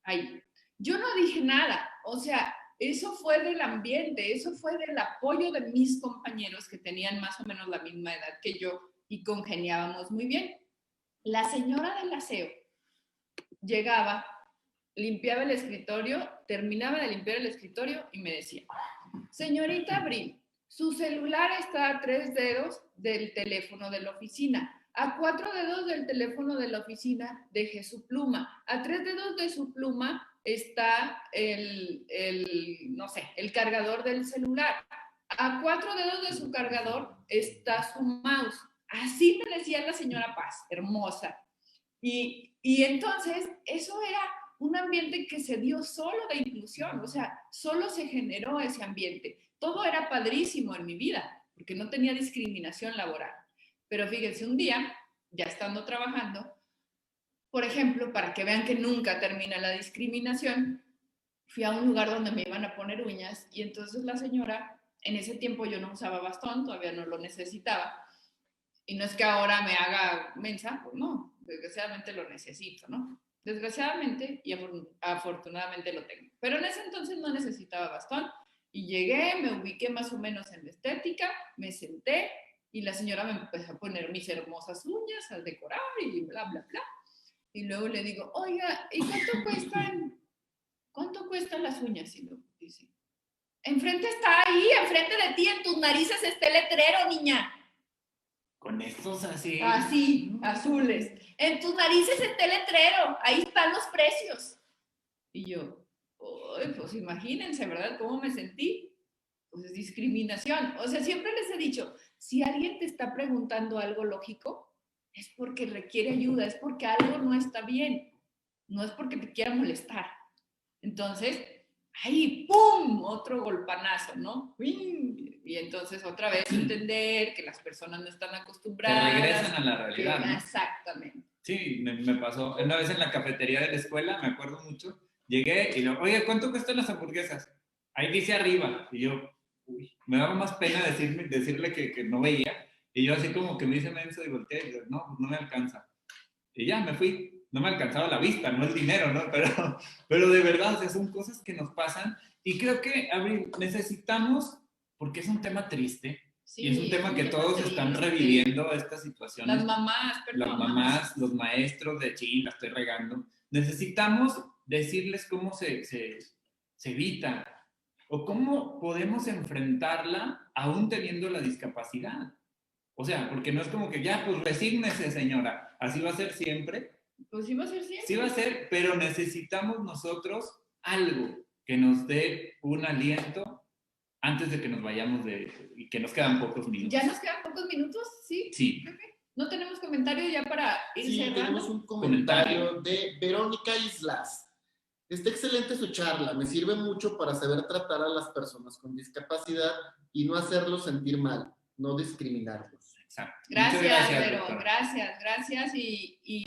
ahí. Yo no dije nada, o sea, eso fue del ambiente, eso fue del apoyo de mis compañeros que tenían más o menos la misma edad que yo y congeniábamos muy bien. La señora del aseo llegaba, limpiaba el escritorio, terminaba de limpiar el escritorio y me decía, señorita Abril, su celular está a 3 dedos del teléfono de la oficina. A 4 dedos del teléfono de la oficina deje su pluma. A 3 dedos de su pluma está el cargador del celular. A 4 dedos de su cargador está su mouse. Así me decía la señora Paz, hermosa. Y entonces eso era un ambiente que se dio solo de inclusión, o sea, solo se generó ese ambiente. Todo era padrísimo en mi vida, porque no tenía discriminación laboral. Pero fíjense, un día, ya estando trabajando, por ejemplo, para que vean que nunca termina la discriminación, fui a un lugar donde me iban a poner uñas y entonces la señora, en ese tiempo yo no usaba bastón, todavía no lo necesitaba, y no es que ahora me haga mensa, pues no, desgraciadamente lo necesito, ¿no? Desgraciadamente y afortunadamente lo tengo. Pero en ese entonces no necesitaba bastón y llegué, me ubiqué más o menos en la estética, me senté y la señora me empezó a poner mis hermosas uñas, a decorar y bla, bla, bla. Y luego le digo, oiga, ¿y cuánto cuestan las uñas? Y luego dice, enfrente está ahí, enfrente de ti, en tus narices está el letrero, niña. Con estos así. Así, azules. En tus narices está el letrero, ahí están los precios. Y yo, pues imagínense, ¿verdad? ¿Cómo me sentí? Pues es discriminación. O sea, siempre les he dicho, si alguien te está preguntando algo lógico, es porque requiere ayuda, es porque algo no está bien, no es porque te quiera molestar. Entonces, ahí, ¡pum!, otro golpanazo, ¿no? Y entonces otra vez entender que las personas no están acostumbradas. Que regresan a la realidad, ¿no? Exactamente. Sí, me pasó. Una vez en la cafetería de la escuela, me acuerdo mucho, llegué y luego, oye, ¿cuánto cuestan las hamburguesas? Ahí dice arriba. Y yo, uy, me daba más pena decirle que no veía. Y yo así como que me hice menso y volteé y yo, no, no me alcanza. Y ya, me fui. No me alcanzaba la vista, no el dinero, ¿no? Pero de verdad, o sea, son cosas que nos pasan. Y creo que, Abril, necesitamos, porque es un tema triste, sí, y es un tema que todos están reviviendo estas situaciones. Las mamás, perdón. Las mamás, los maestros de Chile, la estoy regando. Necesitamos decirles cómo se evita o cómo podemos enfrentarla aún teniendo la discapacidad. O sea, porque no es como que ya, pues resígnese, señora, así va a ser siempre. Pues sí va a ser siempre. Sí va a ser, pero necesitamos nosotros algo que nos dé un aliento antes de que nos vayamos y que nos quedan pocos minutos. ¿Ya nos quedan pocos minutos? Sí. Sí. ¿No tenemos comentario ya para ir cerrando? Sí, tenemos un comentario de Verónica Islas. Está excelente su charla, me sirve mucho para saber tratar a las personas con discapacidad y no hacerlos sentir mal, no discriminarlos. Exacto. Gracias, Vero, gracias. Y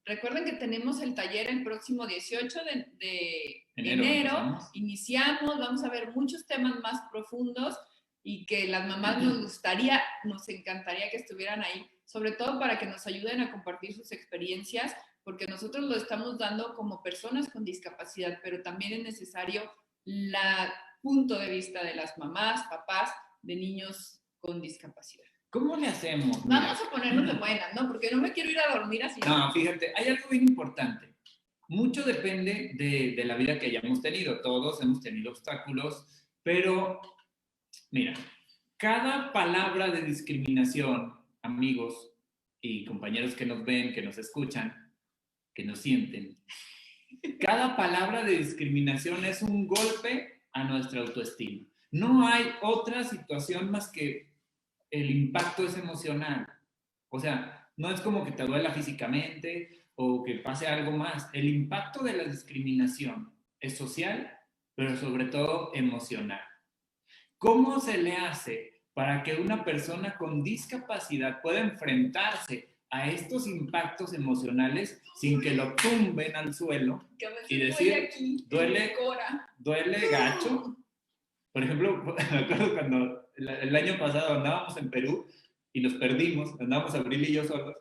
recuerden que tenemos el taller el próximo 18 de enero. Iniciamos, vamos a ver muchos temas más profundos y que las mamás nos encantaría que estuvieran ahí, sobre todo para que nos ayuden a compartir sus experiencias, porque nosotros lo estamos dando como personas con discapacidad, pero también es necesario el punto de vista de las mamás, papás, de niños con discapacidad. ¿Cómo le hacemos? Vamos a ponernos de buenas, ¿no? Porque no me quiero ir a dormir así. No, fíjate, hay algo bien importante. Mucho depende de la vida que hayamos tenido. Todos hemos tenido obstáculos, pero mira, cada palabra de discriminación, amigos y compañeros que nos ven, que nos escuchan, que nos sienten, cada palabra de discriminación es un golpe a nuestra autoestima. No hay otra situación más que el impacto es emocional. O sea, no es como que te duela físicamente o que pase algo más. El impacto de la discriminación es social, pero sobre todo emocional. ¿Cómo se le hace para que una persona con discapacidad pueda enfrentarse a estos impactos emocionales sin que lo tumben al suelo y decir, aquí, duele gacho? Por ejemplo, me acuerdo cuando el año pasado andábamos en Perú y nos perdimos, andábamos Abril y yo solos,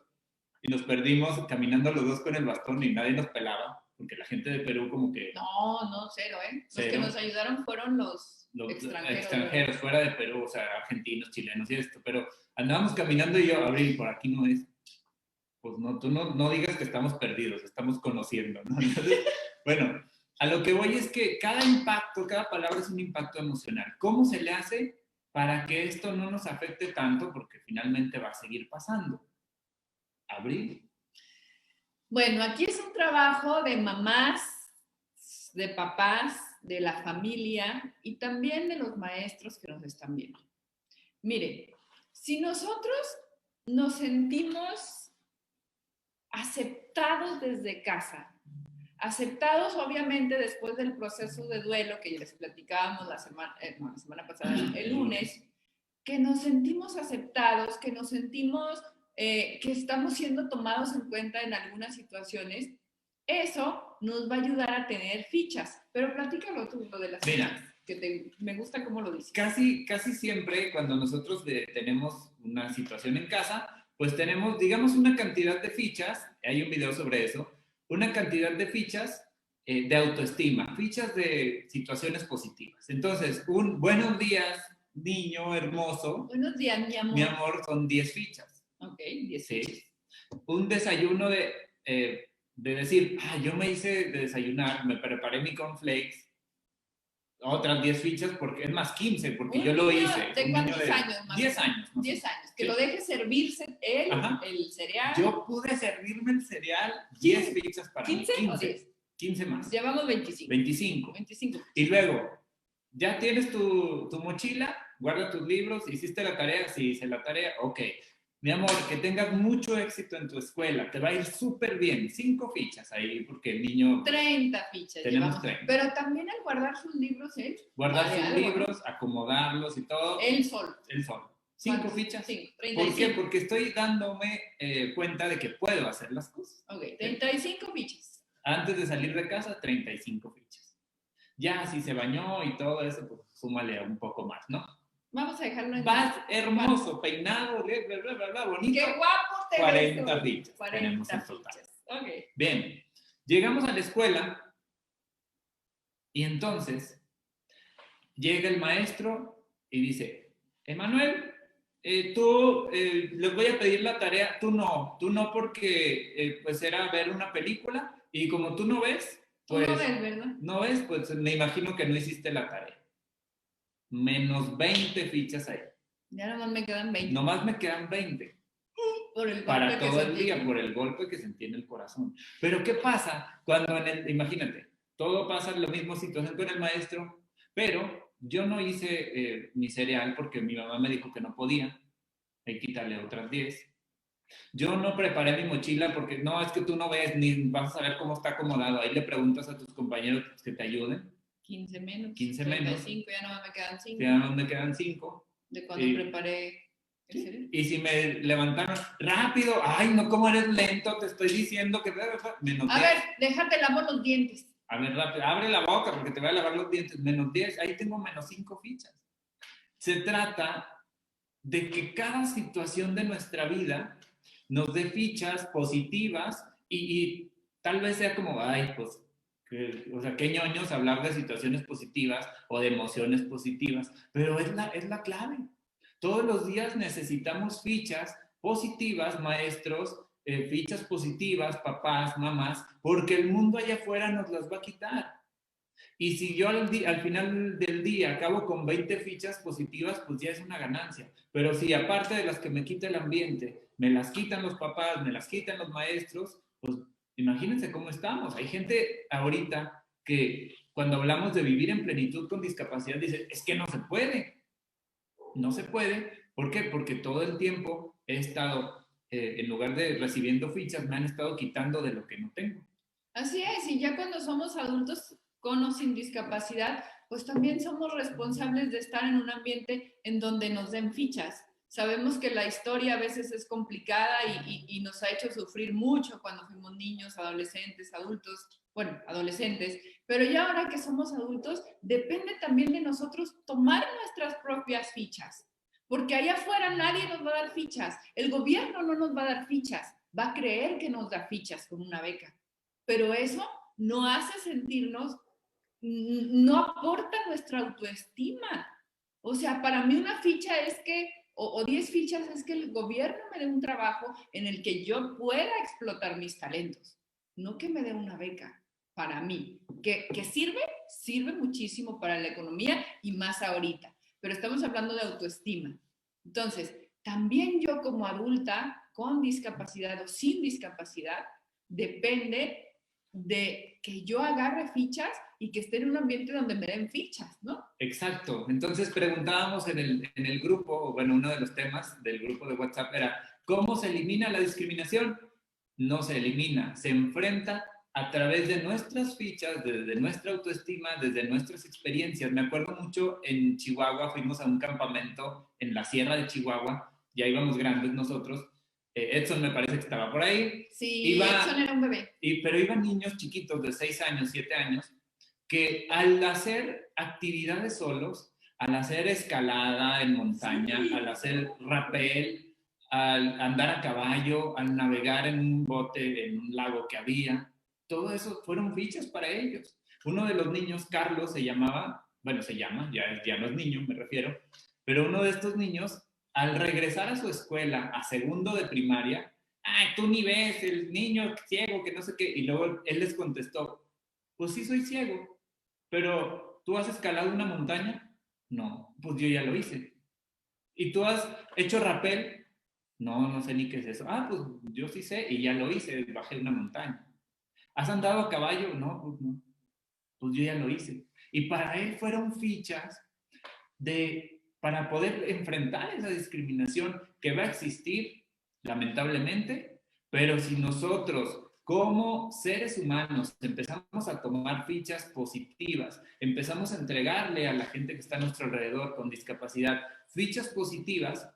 y nos perdimos caminando los dos con el bastón y nadie nos pelaba, porque la gente de Perú como que... No, cero, ¿eh? Los que nos ayudaron fueron los extranjeros, fuera de Perú, o sea, argentinos, chilenos y esto, pero andábamos caminando y yo, Abril, por aquí no es. Pues no, tú no digas que estamos perdidos, estamos conociendo, ¿no? Entonces, bueno, a lo que voy es que cada impacto, cada palabra es un impacto emocional. ¿Cómo se le hace para que esto no nos afecte tanto? Porque finalmente va a seguir pasando. Abril. Bueno, aquí es un trabajo de mamás, de papás, de la familia y también de los maestros que nos están viendo. Mire, si nosotros nos sentimos aceptados desde casa, aceptados obviamente después del proceso de duelo que ya les platicábamos la semana pasada, el lunes, que nos sentimos aceptados, que nos sentimos que estamos siendo tomados en cuenta en algunas situaciones, eso nos va a ayudar a tener fichas. Pero platícalo tú, lo de las fichas, que me gusta cómo lo dices. Casi siempre cuando nosotros tenemos una situación en casa, pues tenemos, digamos, una cantidad de fichas, hay un video sobre eso, una cantidad de fichas de autoestima, fichas de situaciones positivas. Entonces, un buenos días, niño hermoso. Buenos días, mi amor. Mi amor, son 10 fichas. Ok, 10 fichas. Sí. Un desayuno de decir, yo me hice de desayunar, me preparé mi cornflakes, otras 10 fichas, porque es más 15, porque yo lo hice. ¿De cuántos años? Más 10 años. 10 años. Que lo deje servirse el cereal. Yo pude servirme el cereal 10 fichas para mí. 15 o 10. 15 más. Llevamos 25. 25. Y luego, ya tienes tu mochila, guarda tus libros, hiciste la tarea, sí hice la tarea, ok. Mi amor, que tengas mucho éxito en tu escuela, te va a ir súper bien. 5 fichas ahí, porque el niño... 30 fichas. Tenemos 30. Pero también al guardar sus libros, él... Guardar sus libros, acomodarlos y todo. Él solo. 5 fichas. 5, 35. ¿Por qué? Porque estoy dándome cuenta de que puedo hacer las cosas. Ok, 35 fichas. Antes de salir de casa, 35 fichas. Ya, si se bañó y todo eso, pues súmale un poco más, ¿no? Vamos a dejarlo en... Vas hermoso, peinado, bla, bla, bla, bonito. ¡Qué guapo te 40 ves! fichas. 40 tenemos en fichas. total. Okay. Bien, llegamos a la escuela y entonces llega el maestro y dice, Emanuel, tú les voy a pedir la tarea, tú no porque pues era ver una película y como tú no ves, pues... Tú no ves, ¿verdad? No ves, pues me imagino que no hiciste la tarea. Menos 20 fichas ahí. Ya nomás me quedan 20. Nomás me quedan 20. Por el golpe para todo el sentí. día, por el golpe que sentí en el corazón. Pero ¿qué pasa cuando imagínate, todo pasa en la misma situación con el maestro, pero yo no hice mi cereal porque mi mamá me dijo que no podía, hay que quitarle otras 10. Yo no preparé mi mochila porque no, es que tú no ves ni vas a saber cómo está acomodado. Ahí le preguntas a tus compañeros que te ayuden. 15 menos. 15 35, ya no me quedan 5. Ya no me quedan 5. De cuando preparé el cereal. Y si me levantaron rápido, ay, no, cómo eres lento, te estoy diciendo que... Menos 10. A ver, déjate lavo los dientes. A ver, rápido, abre la boca porque te voy a lavar los dientes. Menos 10, ahí tengo menos 5 fichas. Se trata de que cada situación de nuestra vida nos dé fichas positivas y tal vez sea como, ay, pues, o sea, qué ñoños hablar de situaciones positivas o de emociones positivas, pero es la clave. Todos los días necesitamos fichas positivas, maestros, fichas positivas, papás, mamás, porque el mundo allá afuera nos las va a quitar. Y si yo al final del día acabo con 20 fichas positivas, pues ya es una ganancia. Pero si aparte de las que me quita el ambiente, me las quitan los papás, me las quitan los maestros, pues imagínense cómo estamos. Hay gente ahorita que cuando hablamos de vivir en plenitud con discapacidad dice, es que no se puede. No se puede. ¿Por qué? Porque todo el tiempo he estado, en lugar de recibiendo fichas, me han estado quitando de lo que no tengo. Así es, y ya cuando somos adultos con o sin discapacidad, pues también somos responsables de estar en un ambiente en donde nos den fichas. Sabemos que la historia a veces es complicada y nos ha hecho sufrir mucho cuando fuimos niños, adolescentes, adultos, bueno, adolescentes, pero ya ahora que somos adultos, depende también de nosotros tomar nuestras propias fichas, porque allá afuera nadie nos va a dar fichas, el gobierno no nos va a dar fichas, va a creer que nos da fichas con una beca, pero eso no hace sentirnos, no aporta nuestra autoestima. O sea, para mí una ficha es que, o 10 fichas es que el gobierno me dé un trabajo en el que yo pueda explotar mis talentos, no que me dé una beca. Para mí, que sirve muchísimo para la economía y más ahorita, pero estamos hablando de autoestima. Entonces, también yo como adulta, con discapacidad o sin discapacidad, depende de que yo agarre fichas y que esté en un ambiente donde me den fichas, ¿no? Exacto. Entonces preguntábamos en el grupo, bueno, uno de los temas del grupo de WhatsApp era, ¿cómo se elimina la discriminación? No se elimina, se enfrenta a través de nuestras fichas, desde nuestra autoestima, desde nuestras experiencias. Me acuerdo mucho en Chihuahua, fuimos a un campamento en la sierra de Chihuahua, ya íbamos grandes nosotros, Edson me parece que estaba por ahí. Sí, Edson era un bebé. Pero iban niños chiquitos de 6 años, 7 años, que al hacer actividades solos, al hacer escalada en montaña, sí, al hacer rappel, al andar a caballo, al navegar en un bote, en un lago que había, todo eso fueron fichas para ellos. Uno de los niños, Carlos, se llamaba, bueno, se llama, ya no es niño, me refiero, pero uno de estos niños, al regresar a su escuela, a segundo de primaria, ay, tú ni ves, el niño ciego, que no sé qué, y luego él les contestó, pues sí soy ciego, pero ¿tú has escalado una montaña? No, pues yo ya lo hice. ¿Y tú has hecho rappel? No, no sé ni qué es eso. Ah, pues yo sí sé y ya lo hice, bajé una montaña. ¿Has andado a caballo? No, pues no. Pues yo ya lo hice. Y para él fueron fichas para poder enfrentar esa discriminación que va a existir, lamentablemente, pero si nosotros como seres humanos empezamos a tomar fichas positivas, empezamos a entregarle a la gente que está a nuestro alrededor con discapacidad fichas positivas,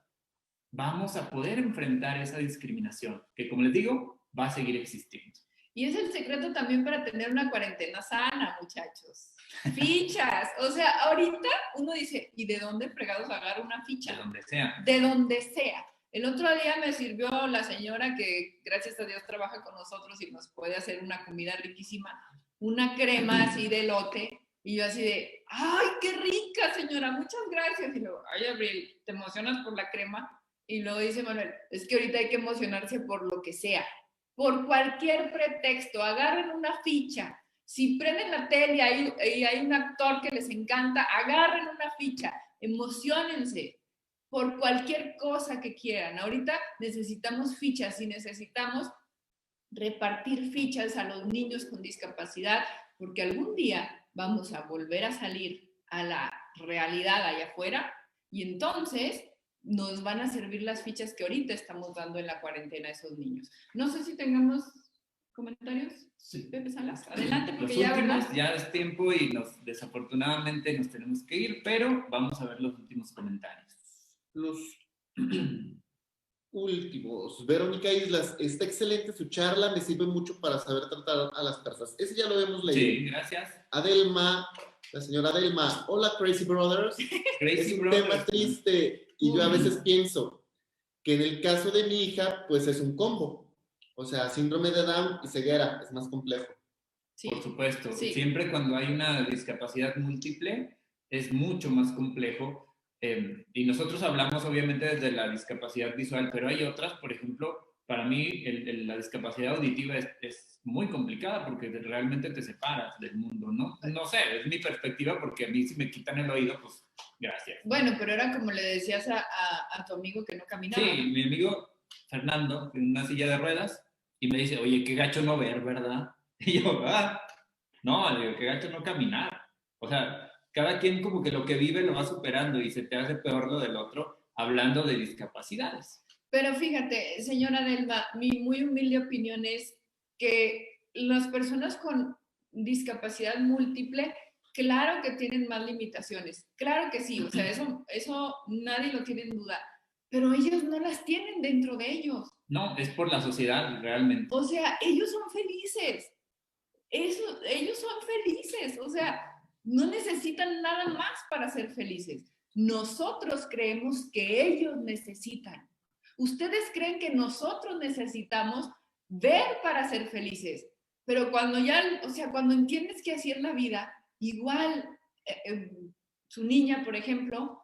vamos a poder enfrentar esa discriminación, que como les digo, va a seguir existiendo. Y es el secreto también para tener una cuarentena sana, muchachos. Fichas. O sea, ahorita uno dice, ¿y de dónde fregados agarro una ficha? De donde sea. De donde sea. El otro día me sirvió la señora que, gracias a Dios, trabaja con nosotros y nos puede hacer una comida riquísima, una crema así de elote. Y yo así de, ¡ay, qué rica, señora! Muchas gracias. Y luego, ay, Abril, ¿te emocionas por la crema? Y luego dice Manuel, es que ahorita hay que emocionarse por lo que sea. Por cualquier pretexto, agarren una ficha. Si prenden la tele y hay un actor que les encanta, agarren una ficha, emocionense por cualquier cosa que quieran. Ahorita necesitamos fichas y necesitamos repartir fichas a los niños con discapacidad, porque algún día vamos a volver a salir a la realidad allá afuera y entonces nos van a servir las fichas que ahorita estamos dando en la cuarentena a esos niños. No sé si tengamos comentarios. Sí. Pepe Salas, adelante, porque los ya, últimos, ¿verdad? Ya es tiempo y desafortunadamente nos tenemos que ir, pero vamos a ver los últimos comentarios. Los últimos. Verónica Islas, está excelente su charla, me sirve mucho para saber tratar a las personas. Ese ya lo hemos leído. Sí, gracias. Adelma, la señora Adelma, hola Crazy Brothers. Es un tema triste y yo a veces pienso que en el caso de mi hija, pues es un combo. O sea, síndrome de Down y ceguera, es más complejo. Sí. Por supuesto. Sí. Siempre cuando hay una discapacidad múltiple, es mucho más complejo Y nosotros hablamos obviamente desde la discapacidad visual, pero hay otras, por ejemplo, para mí la discapacidad auditiva es muy complicada porque realmente te separas del mundo, ¿no? No sé, es mi perspectiva porque a mí si me quitan el oído, pues gracias. Bueno, pero era como le decías a tu amigo que no caminaba. Sí, mi amigo Fernando, en una silla de ruedas, y me dice, oye, qué gacho no ver, ¿verdad? Y yo, no, digo, qué gacho no caminar. O sea, cada quien como que lo que vive lo va superando y se te hace peor lo del otro, hablando de discapacidades. Pero fíjate, señora Delma, mi muy humilde opinión es que las personas con discapacidad múltiple, claro que tienen más limitaciones, claro que sí, o sea, eso nadie lo tiene en duda, pero ellos no las tienen dentro de ellos. No, es por la sociedad, realmente. O sea, ellos son felices, ellos son felices, o sea, no necesitan nada más para ser felices. Nosotros creemos que ellos necesitan. Ustedes creen que nosotros necesitamos ver para ser felices, pero cuando ya, o sea, cuando entiendes que así es la vida, igual su niña, por ejemplo,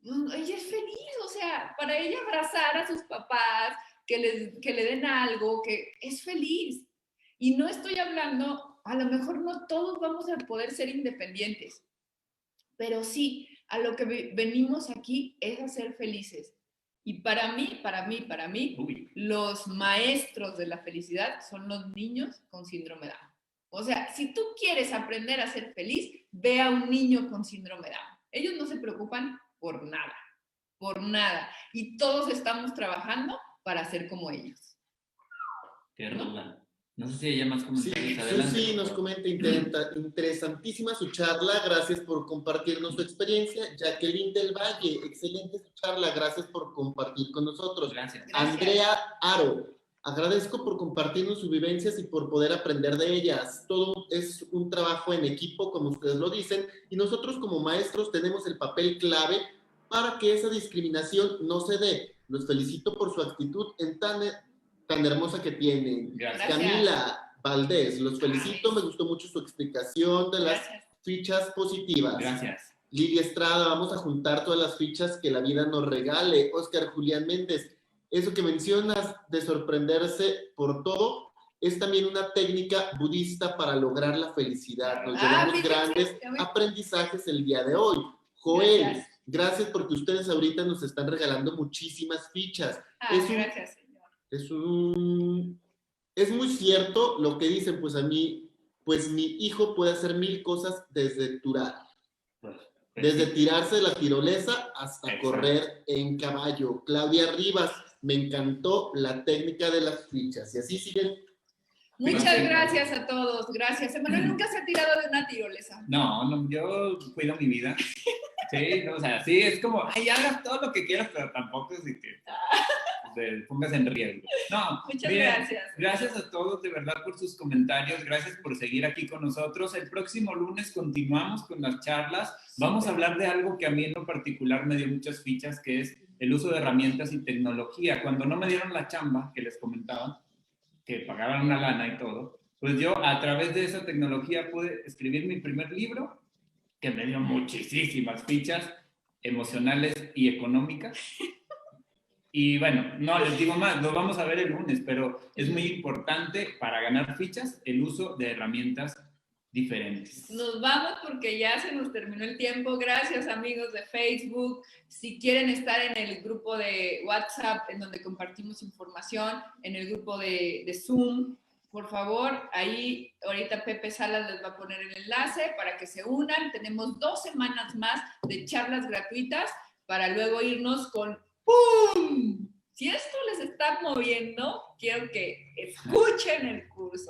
ella es feliz, o sea, para ella abrazar a sus papás, que le den algo, que es feliz. Y no estoy hablando, a lo mejor no todos vamos a poder ser independientes, pero sí, a lo que venimos aquí es a ser felices. Y para mí, los maestros de la felicidad son los niños con síndrome de Down. O sea, si tú quieres aprender a ser feliz, ve a un niño con síndrome de Down. Ellos no se preocupan por nada, por nada. Y todos estamos trabajando para ser como ellos. Qué ruda. No sé si hay más comentarios. Sí, Adelante. Susi nos comenta, interesantísima su charla, gracias por compartirnos su experiencia. Jacqueline del Valle, excelente su charla, gracias por compartir con nosotros. Gracias. Andrea Aro, agradezco por compartirnos sus vivencias y por poder aprender de ellas. Todo es un trabajo en equipo, como ustedes lo dicen, y nosotros como maestros tenemos el papel clave para que esa discriminación no se dé. Los felicito por su actitud tan hermosa que tienen. Gracias. Camila Valdés, los felicito, me gustó mucho su explicación de las fichas positivas. Gracias. Lidia Estrada, vamos a juntar todas las fichas que la vida nos regale. Oscar Julián Méndez, eso que mencionas de sorprenderse por todo, es también una técnica budista para lograr la felicidad. Nos llevamos grandes aprendizajes el día de hoy. Joel, gracias porque ustedes ahorita nos están regalando muchísimas fichas. Gracias. Es muy cierto lo que dicen, pues a mí, pues mi hijo puede hacer 1000 cosas desde desde tirarse de la tirolesa hasta correr en caballo. Claudia Rivas, me encantó la técnica de las fichas. Y así siguen. Muchas gracias a todos, gracias. Emanuel nunca se ha tirado de una tirolesa. No, yo cuido mi vida. Sí, no, o sea, sí, es como, ay, hagas todo lo que quieras, pero tampoco es de que te pongas en riesgo. No, muchas gracias. Gracias a todos de verdad por sus comentarios, gracias por seguir aquí con nosotros. El próximo lunes continuamos con las charlas. Vamos a hablar de algo que a mí en lo particular me dio muchas fichas, que es el uso de herramientas y tecnología. Cuando no me dieron la chamba que les comentaba, que pagaban una lana y todo, pues yo a través de esa tecnología pude escribir mi primer libro, que me dio muchísimas fichas emocionales y económicas. Y bueno, no les digo más, lo vamos a ver el lunes, pero es muy importante para ganar fichas el uso de herramientas diferentes. Nos vamos porque ya se nos terminó el tiempo. Gracias, amigos de Facebook. Si quieren estar en el grupo de WhatsApp, en donde compartimos información, en el grupo de Zoom, por favor, ahí ahorita Pepe Salas les va a poner el enlace para que se unan. Tenemos 2 semanas más de charlas gratuitas para luego irnos con ¡pum! Si esto les está moviendo, quiero que escuchen el curso.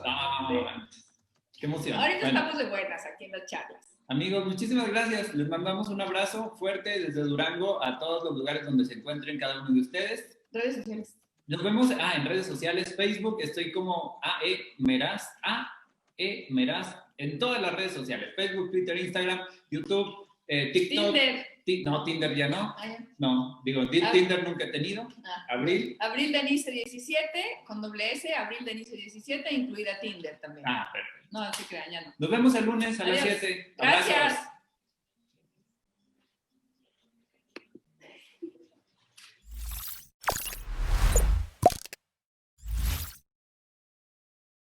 ¡Qué emoción! Ahorita estamos de buenas aquí en las charlas. Amigos, muchísimas gracias. Les mandamos un abrazo fuerte desde Durango a todos los lugares donde se encuentren cada uno de ustedes. Redes sociales. Nos vemos en redes sociales, Facebook, estoy como AEMeraz, en todas las redes sociales, Facebook, Twitter, Instagram, YouTube, TikTok. Tinder ya no. No, digo, Tinder nunca he tenido. Abril Denise 17, con doble S, Abril Denise 17, incluida Tinder también. Perfecto. No se crean, ya no. Nos vemos el lunes a las 7. Gracias.